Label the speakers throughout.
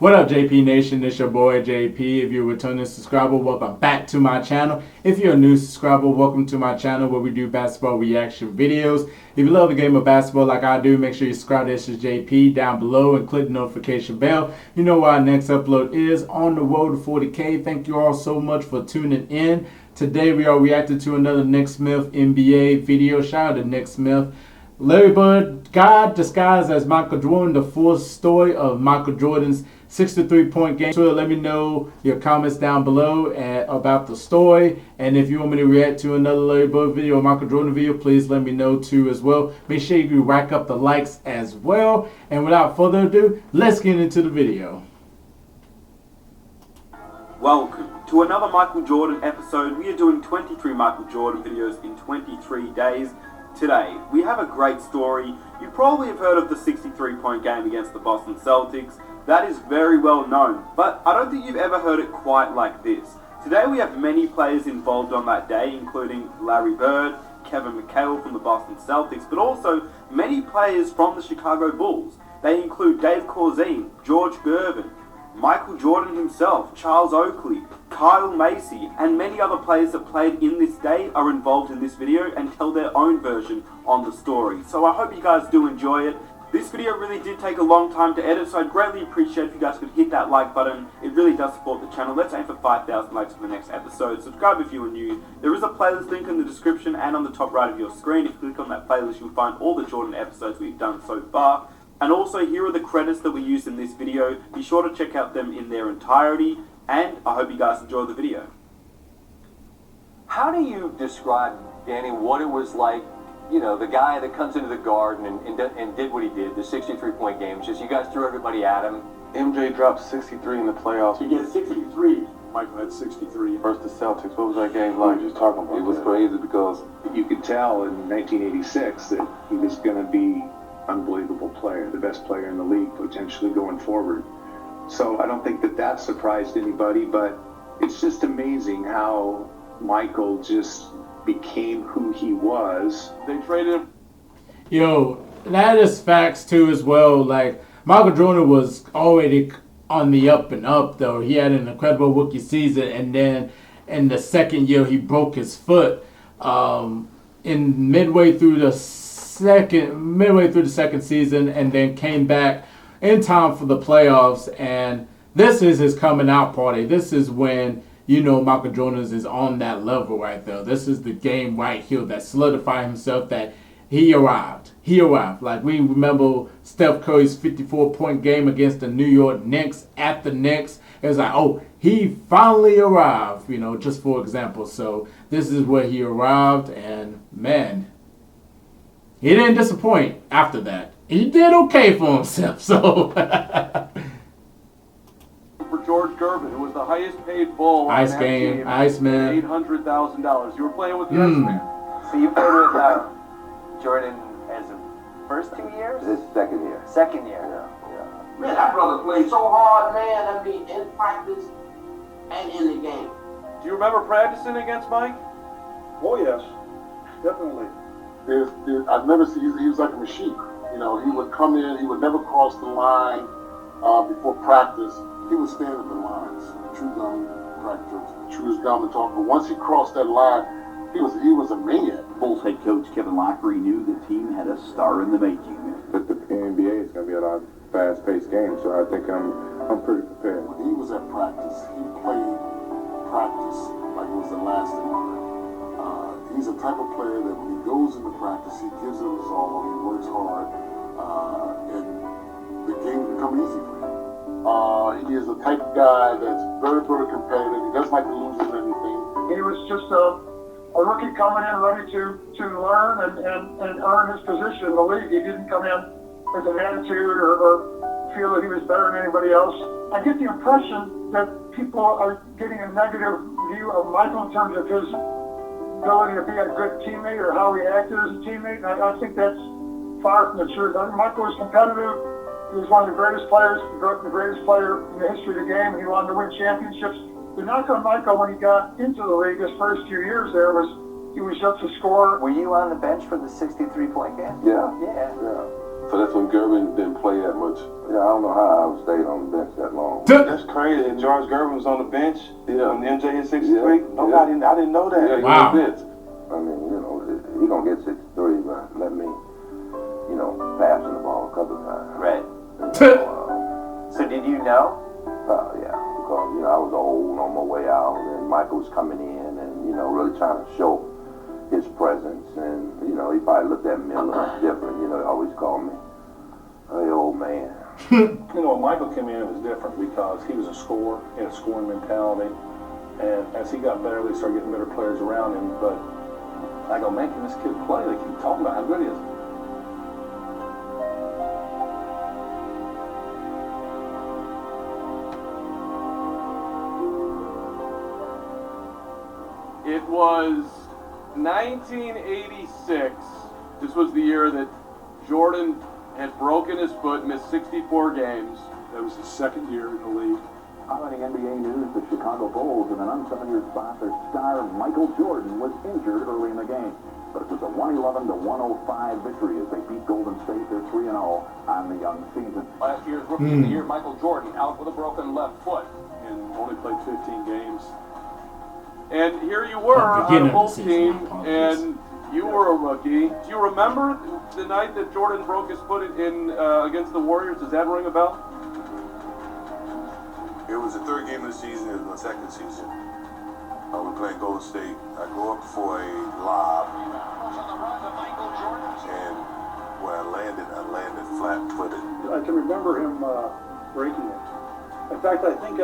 Speaker 1: What up, JP Nation? It's your boy JP. If you're a returning subscriber, welcome back to my channel. If you're a new subscriber, welcome to my channel where we do basketball reaction videos. If you love the game of basketball like I do, make sure you subscribe to ItzJustJP down below and click the notification bell. You know where our next upload is, on the road to 40K. Thank you all so much for tuning in. Today we are reacting to another Nick Smith NBA video. Shout out to Nick Smith. Larry Bird, God disguised as Michael Jordan, the full story of Michael Jordan's 63-point game. So let me know your comments down below about the story. And if you want me to react to another Larry Bird video or Michael Jordan video, please let me know too as well. Make sure you rack up the likes as well. And without further ado, let's get into the video.
Speaker 2: Welcome to another Michael Jordan episode. We are doing 23 Michael Jordan videos in 23 days. Today, we have a great story. You probably have heard of the 63-point game against the Boston Celtics. That is very well known, but I don't think you've ever heard it quite like this. Today we have many players involved on that day, including Larry Bird, Kevin McHale from the Boston Celtics, but also many players from the Chicago Bulls. They include Dave Corzine, George Gervin, Michael Jordan himself, Charles Oakley, Kyle Macy, and many other players that played in this day are involved in this video and tell their own version on the story. So I hope you guys do enjoy it. This video really did take a long time to edit, so I'd greatly appreciate if you guys could hit that like button. It really does support the channel. Let's aim for 5,000 likes for the next episode. Subscribe if you are new. There is a playlist link in the description and on the top right of your screen. If you click on that playlist, you'll find all the Jordan episodes we've done so far. And also, here are the credits that we used in this video. Be sure to check out them in their entirety, and I hope you guys enjoy the video.
Speaker 3: How do you describe, Danny, what it was like, you know, the guy that comes into the Garden and did what he did, the 63-point game, just you guys threw everybody at him.
Speaker 4: MJ dropped 63 in the playoffs.
Speaker 5: He gets 63. Michael had 63.
Speaker 4: Versus the Celtics. What was that game like? Just talking about
Speaker 6: it was crazy because you could tell in 1986 that he was going to be unbelievable player, the best player in the league potentially going forward. So I don't think that surprised anybody, but it's just amazing how Michael just became who he was.
Speaker 5: They traded him.
Speaker 1: Yo, that is facts too as well. Like, Michael Jordan was already on the up and up though. He had an incredible rookie season, and then in the second year he broke his foot midway through the second season, and then came back in time for the playoffs. And this is his coming out party. This is when, you know, Michael Jordan is on that level right there. This is the game right here that solidified himself, that he arrived. He arrived. Like, we remember Steph Curry's 54-point game against the New York Knicks at the Knicks. It was like, oh, he finally arrived, you know, just for example. So this is where he arrived, and man, he didn't disappoint after that. He did okay for himself, so.
Speaker 5: For George Gervin, who was the highest paid bull on that team,
Speaker 1: Iceman.
Speaker 5: $800,000. You were playing with the Iceman.
Speaker 3: So you played with Jordan as the first 2 years?
Speaker 6: His second year.
Speaker 3: Second year.
Speaker 6: Yeah.
Speaker 7: Man, that brother played so hard, man. I mean, in practice and in the game.
Speaker 5: Do you remember practicing against Mike?
Speaker 4: Oh, yes. Definitely. I've never seen, he was like a machine. You know, he would come in, he would never cross the line before practice. He would stand at the lines, chew gum, practice, chew his gum and talk. But once he crossed that line, he was a maniac.
Speaker 8: Bulls head coach Kevin Lockery knew the team had a star in the making.
Speaker 4: But the NBA is going to be a lot of fast-paced game, so I think I'm pretty prepared. When he was at practice, he played practice like it was the last thing on earth. He's a type of player that when he goes into practice, he gives it his all, he works hard, and the game become easy for him. He is the type of guy that's very, very competitive. He doesn't like to lose at anything.
Speaker 9: He was just a rookie coming in ready to learn and earn his position in the league. He didn't come in with an attitude or feel that he was better than anybody else. I get the impression that people are getting a negative view of Michael in terms of his ability to be a good teammate or how he acted as a teammate. And I think that's far from the truth. I think Michael was competitive. He was one of the greatest players, the greatest player in the history of the game. He wanted to win championships. The knock on Michael when he got into the league his first few years there was he was just a scorer.
Speaker 3: Were you on the bench for the 63-point game?
Speaker 4: Yeah.
Speaker 3: Yeah.
Speaker 5: So that's when Gervin didn't play that much.
Speaker 4: Yeah, I don't know how I stayed on the bench that long.
Speaker 5: That's crazy. And George Gervin was on the bench when MJ hit 63. I didn't know that.
Speaker 4: Yeah,
Speaker 1: wow.
Speaker 4: I mean, you know, he gonna get 63, but let me, you know, pass the ball a couple times.
Speaker 3: Right. So did you know?
Speaker 4: Yeah, because, you know, I was old on my way out, and Michael was coming in and, you know, really trying to show his presence. And, you know, he probably looked at me a little different. You know, he always called me, hey, old man.
Speaker 5: You know, when Michael came in, it was different because he was a scorer. He had a scoring mentality. And as he got better, they started getting better players around him. But I go, man, can this kid play? They keep talking about how good he is.
Speaker 10: It was 1986. This was the year that Jordan had broken his foot, missed 64 games.
Speaker 5: That was his second year in the league.
Speaker 8: Highlighting NBA news, the Chicago Bulls in an unfamiliar spot. Their star Michael Jordan was injured early in the game. But it was a 111-105 victory as they beat Golden State. They're 3-0 on the young season.
Speaker 10: Last year's Rookie of the Year, Michael Jordan, out with a broken left foot.
Speaker 5: And only played 15 games.
Speaker 10: And here you were on a Bulls team, and you were a rookie. Do you remember the night that Jordan broke his foot in against the Warriors? Does that ring a bell?
Speaker 11: It was the third game of the season. It was my second season. We playing Golden State. I go up for a lob, and where I landed flat-footed.
Speaker 9: I can remember him breaking it. In fact, I think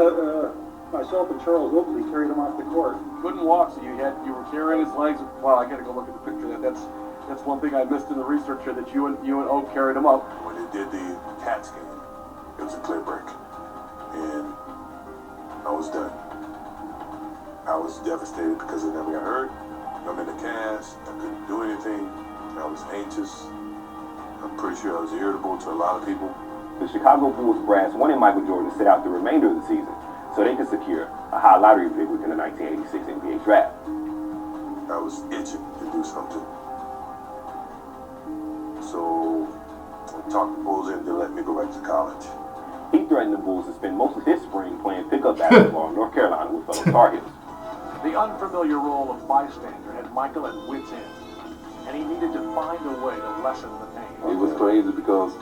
Speaker 9: myself and Charles Oakley carried him off the court.
Speaker 10: Couldn't walk, so you were carrying his legs. Wow, I gotta go look at the picture. That's one thing I missed in the research here, that you and Oak carried him up.
Speaker 11: When they did the CAT scan, it was a clear break, and I was done. I was devastated because I never got hurt. I'm in the cast. I couldn't do anything. I was anxious. I'm pretty sure I was irritable to a lot of people.
Speaker 2: The Chicago Bulls brass wanted Michael Jordan to sit out the remainder of the season so they could secure a high lottery pick within the 1986 NBA draft.
Speaker 11: I was itching to do something. So I talked the Bulls into letting me go back to college.
Speaker 2: He threatened the Bulls to spend most of this spring playing pickup basketball in North Carolina with fellow Tar Heels.
Speaker 10: The unfamiliar role of bystander had Michael at wit's end, and he needed to find a way to lessen the pain.
Speaker 5: It was crazy because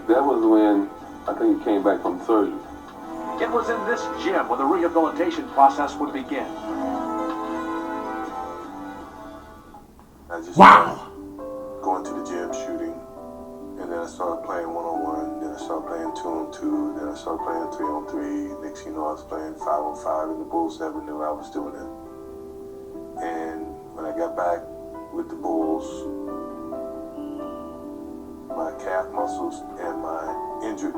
Speaker 5: that was when I think he came back from surgery.
Speaker 10: It was in this gym where the rehabilitation process would begin.
Speaker 11: I just started going to the gym, shooting, and then I started playing 1-on-1, then I started playing 2-on-2, then I started playing 3-on-3. Next thing you know, I was playing 5-on-5, and the Bulls never knew I was doing it. And when I got back with the Bulls, my calf muscles and my injured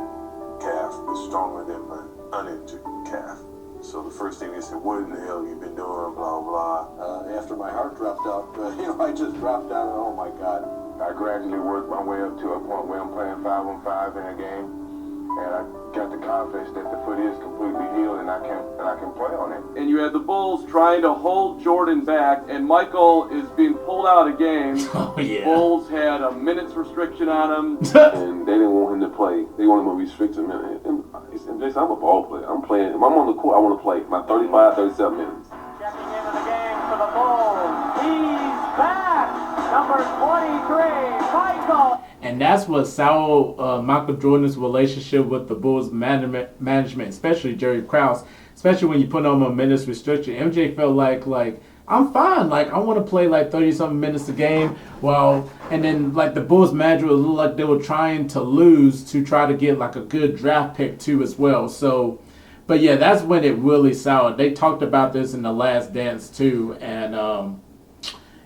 Speaker 11: calf was stronger than my uninjured calf. So the first thing they said, what in the hell you been doing, blah, blah.
Speaker 5: After my heart dropped out, I just dropped out, and oh my God.
Speaker 4: I gradually worked my way up to a point where I'm playing 5-on-5 in a game, and I got the confidence that the foot is completely healed and I can play on it.
Speaker 10: And you had the Bulls trying to hold Jordan back, and Michael is being pulled out of games.
Speaker 1: Oh, yeah.
Speaker 10: Bulls had a minute's restriction on him.
Speaker 5: And they didn't want him to play. They wanted him to restrict him. And Jason, I'm a ball player. I'm playing. If I'm on the court, I want to play my 35, 37 minutes.
Speaker 10: Checking into the game for the Bulls. He's back. Number 23, Michael.
Speaker 1: And that's what soured Michael Jordan's relationship with the Bulls management, especially Jerry Krause, especially when you put him on minutes restriction. MJ felt like I'm fine. Like, I want to play like 30-something minutes a game. Well, and then like the Bulls manager would look like they were trying to lose to try to get like a good draft pick too as well. So, but yeah, that's when it really soured. They talked about this in The Last Dance too. And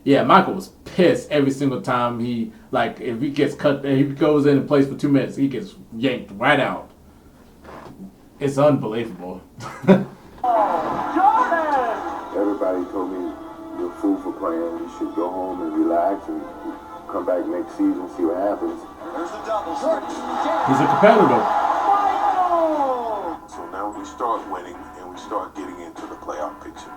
Speaker 1: yeah, Michael was pissed every single time he, like, if he gets cut, he goes in and plays for 2 minutes, he gets yanked right out. It's unbelievable.
Speaker 4: Everybody told me, you're a fool for playing. You should go home and relax and come back next season, see what happens.
Speaker 3: There's the double.
Speaker 1: He's a competitor.
Speaker 11: So now we start winning and we start getting into the playoff picture.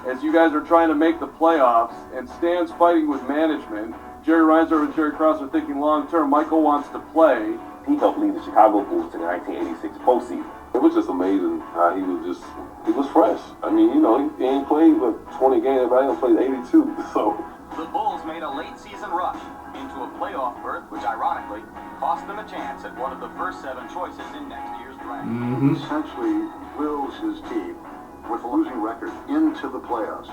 Speaker 10: As you guys are trying to make the playoffs, and Stan's fighting with management, Jerry Reinsdorf and Jerry Krause are thinking long term. Michael wants to play.
Speaker 12: He helped lead the Chicago Bulls to the 1986 postseason. It was just amazing how he was fresh. I mean, you know, he ain't played but 20 games, but he only played 82. So
Speaker 13: the Bulls made a late season rush into a playoff berth, which ironically cost them a chance at one of the first 7 choices in next year's draft.
Speaker 8: Essentially wills his team with a losing record into the playoffs.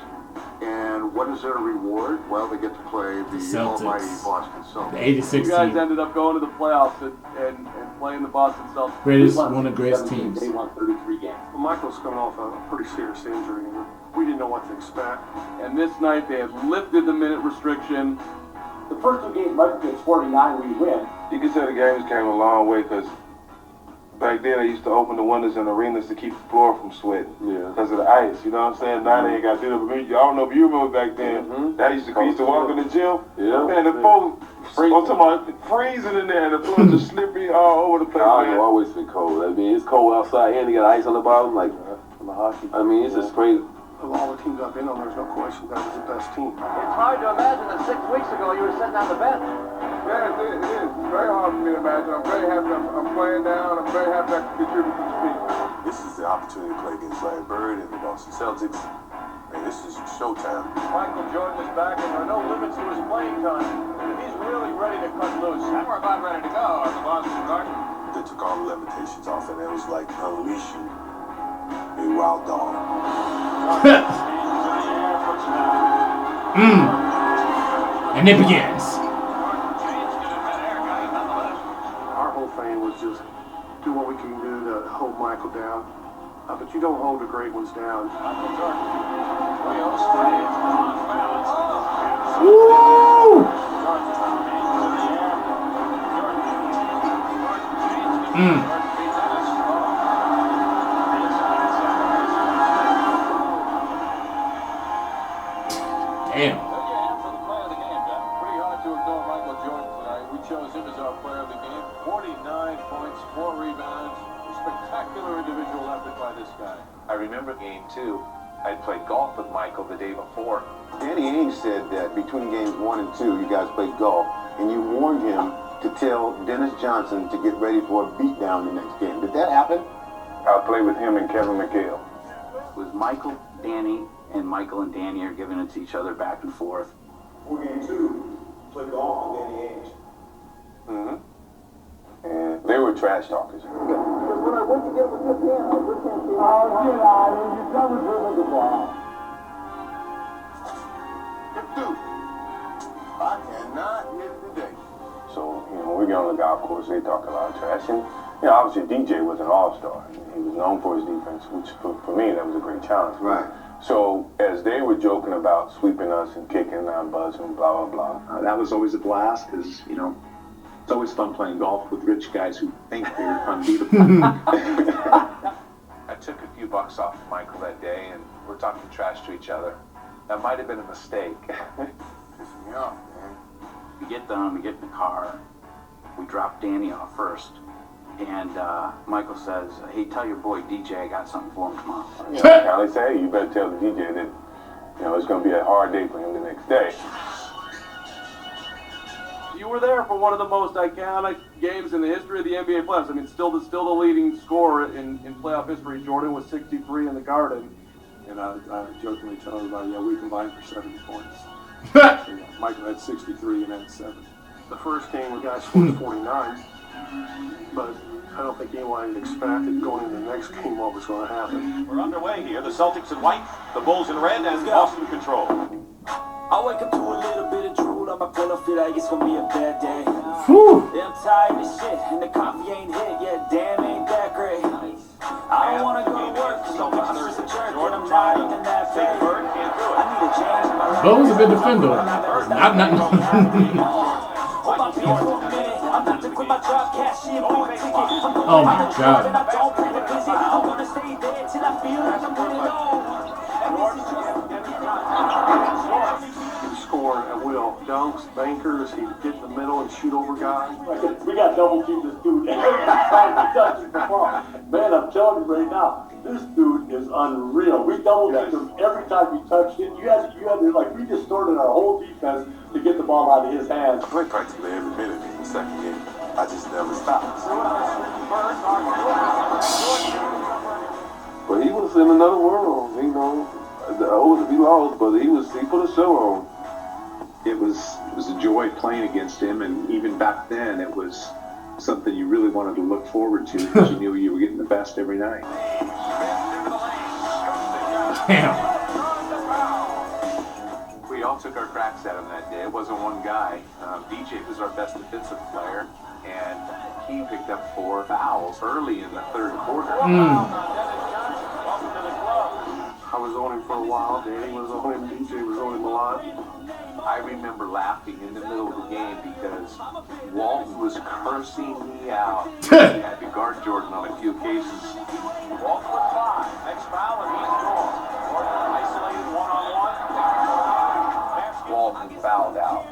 Speaker 8: And what is their reward? Well, they get to play the almighty Boston Celtics.
Speaker 1: The 86
Speaker 10: You guys
Speaker 1: team.
Speaker 10: ended up going to the playoffs and playing the Boston Celtics.
Speaker 1: One of the greatest teams.
Speaker 12: They won 33 games.
Speaker 5: Well, Michael's coming off a pretty serious injury, and we didn't know what to expect.
Speaker 10: And this night they had lifted the minute restriction.
Speaker 12: The first 2 games, Michael gets 49, we win.
Speaker 11: You can say the games came a long way because back then they used to open the windows in arenas to keep the floor from sweating.
Speaker 12: Yeah.
Speaker 11: Because of the ice, you know what I'm saying? Now they ain't got to do that. But I don't know if you remember back then. That used to walk in the gym.
Speaker 12: Yeah.
Speaker 11: Man, the folks, I'm talking about freezing in there and the floor just slippery all over the place.
Speaker 12: I've always been cold. I mean, it's cold outside and you got ice on the bottom. Like, I mean, it's just crazy.
Speaker 5: Of all the teams I've been on, there's no question that was the best team.
Speaker 13: It's hard to imagine that 6 weeks ago you were sitting on the bench.
Speaker 11: Yeah, it is. Very hard for me to imagine. I'm very happy I'm playing down. I'm very happy I can contribute to the team.
Speaker 14: This is the opportunity to play against Larry Bird and the Boston Celtics. And this is showtime.
Speaker 13: Michael Jordan is back and there are no limits to his playing time. He's really ready to cut loose. And we're about ready to go at the Boston Garden.
Speaker 14: They took all the limitations off, and it was like unleashing a wild dog.
Speaker 1: And it begins.
Speaker 5: Our whole thing was just do what we can do to hold Michael down. But you don't hold the great ones down.
Speaker 1: Woo! Damn.
Speaker 10: Pretty hard to ignore Michael Jordan tonight. We chose him as our player of the game. 49 points, 4 rebounds. A spectacular individual effort by this guy.
Speaker 12: I remember game 2. I played golf with Michael the day before.
Speaker 8: Danny Ainge said that between games 1 and 2, you guys played golf, and you warned him to tell Dennis Johnson to get ready for a beatdown the next game. Did that happen?
Speaker 11: I played with him and Kevin McHale.
Speaker 13: Was Michael, Danny, and Michael and Danny are giving it to each other back and forth.
Speaker 14: For game 2, played golf with Danny Ainge.
Speaker 11: And they were trash talkers.
Speaker 8: When I went to get with this hand, I just can't see. Oh, get out of here. You never dribble the ball.
Speaker 14: Dude, I cannot hit today.
Speaker 11: So, you know, when we get on the golf course, they talk a lot of trash. And, you know, obviously DJ was an all-star. He was known for his defense, which for me, that was a great challenge.
Speaker 14: Right.
Speaker 11: So, as they were joking about sweeping us and kicking our butts and blah, blah, blah.
Speaker 6: That was always a blast because, you know, it's always fun playing golf with rich guys who think they're unbeatable.
Speaker 12: I took a few bucks off Michael that day, and we're talking trash to each other. That might have been a mistake.
Speaker 14: Pissing me off, man.
Speaker 13: We get done, we get in the car. We drop Danny off first. And Michael says, hey, tell your boy DJ I got something for him tomorrow.
Speaker 11: You know, Callie say, hey, you better tell the DJ that, you know, it's going to be a hard day for him the next day.
Speaker 10: You were there for one of the most iconic games in the history of the NBA playoffs. I mean, still the leading scorer in playoff history. Jordan was 63 in the Garden.
Speaker 5: And I jokingly tell everybody, yeah, we combined for 70 points. So, yeah, Michael had 63 and had 7. The first game, we guys scored 49. But I don't think anyone expected going into the next game what was going to happen.
Speaker 13: We're underway here. The Celtics in white, the Bulls in red, and Boston control. I wake up to a little bit of drool. I'm gonna feel like it's gonna be a bad day. Yeah, I'm tired of shit, and the coffee ain't hit yet. Damn, ain't that great. I don't wanna go to work, so I'm just a jerk, and I'm not even that bad. I need a change in my life.
Speaker 1: Bo's a good defender. Not. Oh my God.
Speaker 5: He scored at will. Dunks, bankers, he'd get in the middle and shoot over guys.
Speaker 12: We got double team this dude. Man, I'm telling you right now,
Speaker 15: this dude is unreal. We double teamed him every time he touched it. You had to, like, we distorted our whole defense to get the ball out of his hands.
Speaker 11: I played practically every minute in the second game. I just never stopped.
Speaker 12: But he was in another world, you know. We lost, but he put a show on.
Speaker 6: It was a joy playing against him, and even back then, it was something you really wanted to look forward to because you knew you were getting the best every night.
Speaker 1: Damn.
Speaker 16: We all took our cracks at him that day. It wasn't one guy. DJ was our best defensive player, and he picked up 4 fouls early in the third quarter.
Speaker 5: I was on him for a while. Danny was on him. DJ was on him a lot.
Speaker 16: I remember laughing in the middle of the game because Walton was cursing me out. He had to guard Jordan on a few occasions.
Speaker 13: Walton with 5. Next foul and he's gone. Jordan isolated one-on-one.
Speaker 16: Walton fouled out.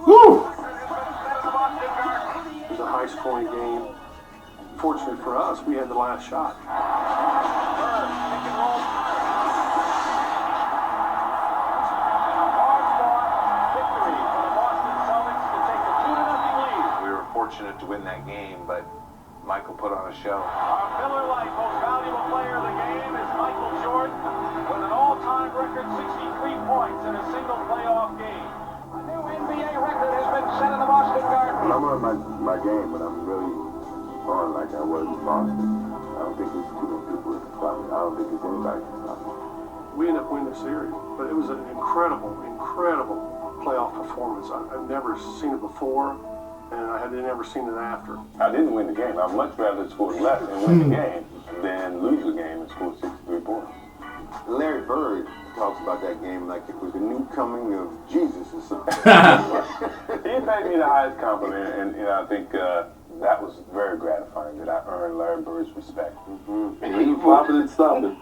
Speaker 1: Woo!
Speaker 5: It was a high-scoring game. Fortunately for us, we had the last shot.
Speaker 16: We were fortunate to win that game, but Michael put on a show.
Speaker 13: Our Miller Lite most valuable player of the game is Michael Jordan with an all-time record 63 points in a single playoff game. A new NBA record has been set in the Boston Garden.
Speaker 4: When I'm on my game, when I'm really on like I was in Boston, I don't think there's too many people that can stop me. I don't think there's anybody that can stop me.
Speaker 5: We ended up winning the series, but it was an incredible playoff performance. I've never seen it before, and I had never seen it after.
Speaker 17: I didn't win the game. I'd much rather score less and win the game than lose the game and score 63 points.
Speaker 4: Larry Bird talks about that game like it was the new coming of Jesus or something.
Speaker 17: He paid me the highest compliment, and I think that was very gratifying that I earned Larry Bird's respect.
Speaker 12: And he was popping and stopping.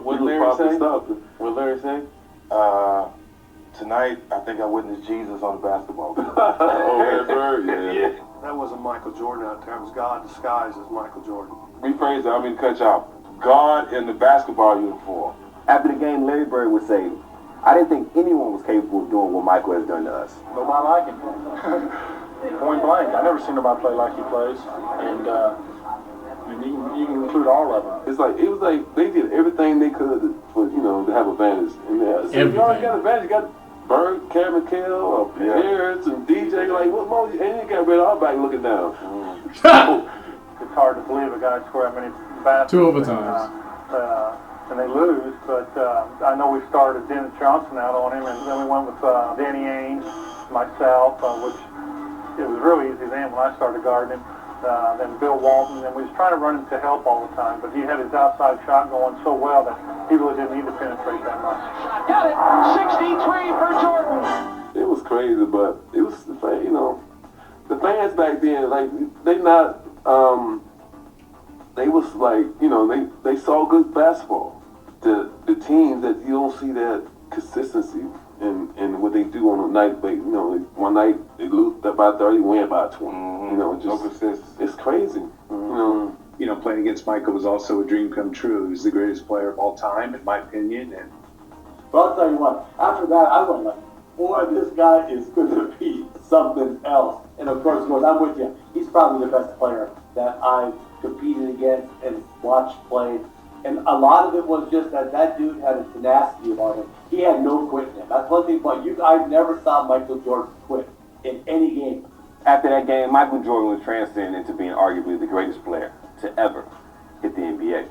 Speaker 11: What Larry say? What Larry say? Tonight, I think I witnessed Jesus on the basketball court.
Speaker 12: Larry Bird, yeah.
Speaker 5: That wasn't Michael Jordan out there. It was God disguised as Michael Jordan.
Speaker 11: Rephrase that, I mean cut you off. God in the basketball uniform.
Speaker 18: After the game, Larry Bird would say, I didn't think anyone was capable of doing what Michael has done to us.
Speaker 9: Nobody like him. Point blank. I never seen nobody play like he plays. And you can include all of them.
Speaker 12: It was like they did everything they could for to have advantage. And you already got advantage. You got Bird, Kevin Kell, Harris, and DJ. Like what more? And you got Red Auerbach looking down.
Speaker 9: It's hard to believe a guy scored that many baskets.
Speaker 1: 2 overtimes.
Speaker 9: And they lose, but I know we started Dennis Johnson out on him, and then we went with Danny Ainge, myself, which it was really easy then when I started guarding him. Then Bill Walton, and we was trying to run him to help all the time, but he had his outside shot going so well that he really didn't need to penetrate that much.
Speaker 13: Got it! 63 for Jordan!
Speaker 12: It was crazy, but it was, the fans back then, like, they not, they was like, they saw good basketball. The teams that you don't see that consistency in what they do on a night, but one night they lose by 30, win by 20.
Speaker 11: No consistency.
Speaker 12: It's crazy.
Speaker 6: Playing against Michael was also a dream come true. He was the greatest player of all time, in my opinion. And
Speaker 15: But I'll tell you what, after that, I went like, boy, this guy is going to be something else. And of course, I'm with you. He's probably the best player that I've competed against and watched play. And a lot of it was just that dude had a tenacity about him. He had no quitting him. That's one thing about you. I never saw Michael Jordan quit in any game.
Speaker 18: After that game, Michael Jordan was transcended into being arguably the greatest player to ever hit the NBA.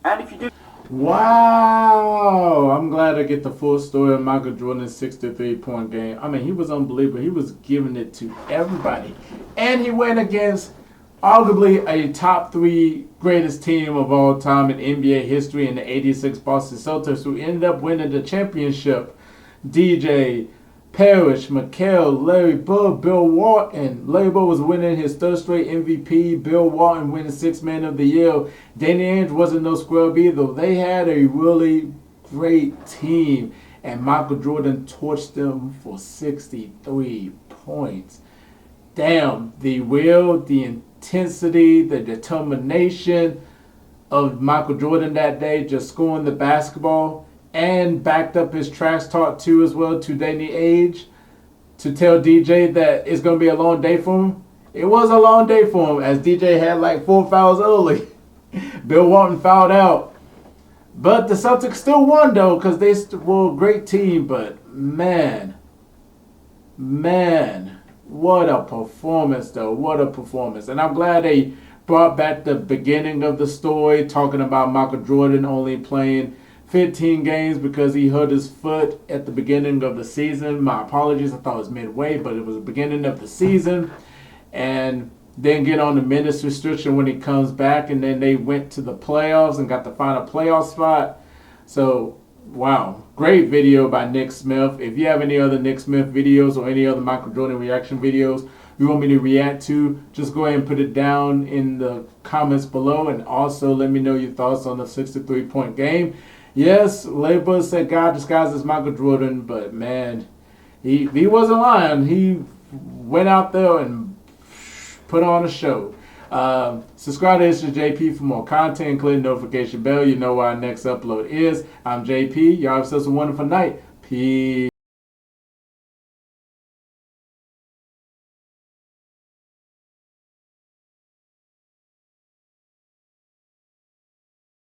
Speaker 2: And if you do...
Speaker 1: Wow! I'm glad I get the full story of Michael Jordan's 63-point game. I mean, he was unbelievable. He was giving it to everybody. And he went against arguably a top 3 greatest team of all time in NBA history in the 86 Boston Celtics, who ended up winning the championship. DJ, Parrish, McHale, Larry Bird, Bill Walton. Larry Bird was winning his 3rd straight MVP. Bill Walton winning 6th Man of the Year. Danny Ainge wasn't no scrub either. They had a really great team. and Michael Jordan torched them for 63 points. Damn, the will, the intensity, the determination of Michael Jordan that day, just scoring the basketball, and backed up his trash talk too as well to Danny Ainge to tell DJ that it's going to be a long day for him. It was a long day for him, as DJ had like 4 fouls early. Bill Walton fouled out. But the Celtics still won, though, because they were a great team. But, man, what a performance, though. What a performance. And I'm glad they brought back the beginning of the story, talking about Michael Jordan only playing 15 games because he hurt his foot at the beginning of the season. My apologies, I thought it was midway, but it was the beginning of the season. And then get on the minutes restriction when he comes back, and then they went to the playoffs and got the final playoff spot. So, wow, great video by Nick Smith. If you have any other Nick Smith videos or any other Michael Jordan reaction videos you want me to react to, just go ahead and put it down in the comments below, and also let me know your thoughts on the 63-point game. Yes, Lebron said God disguises Michael Jordan, but man, he wasn't lying. He went out there and put on a show. Subscribe to ItzJustJP for more content. Click the notification bell. You know where our next upload is. I'm JP. Y'all have such a wonderful night. Peace.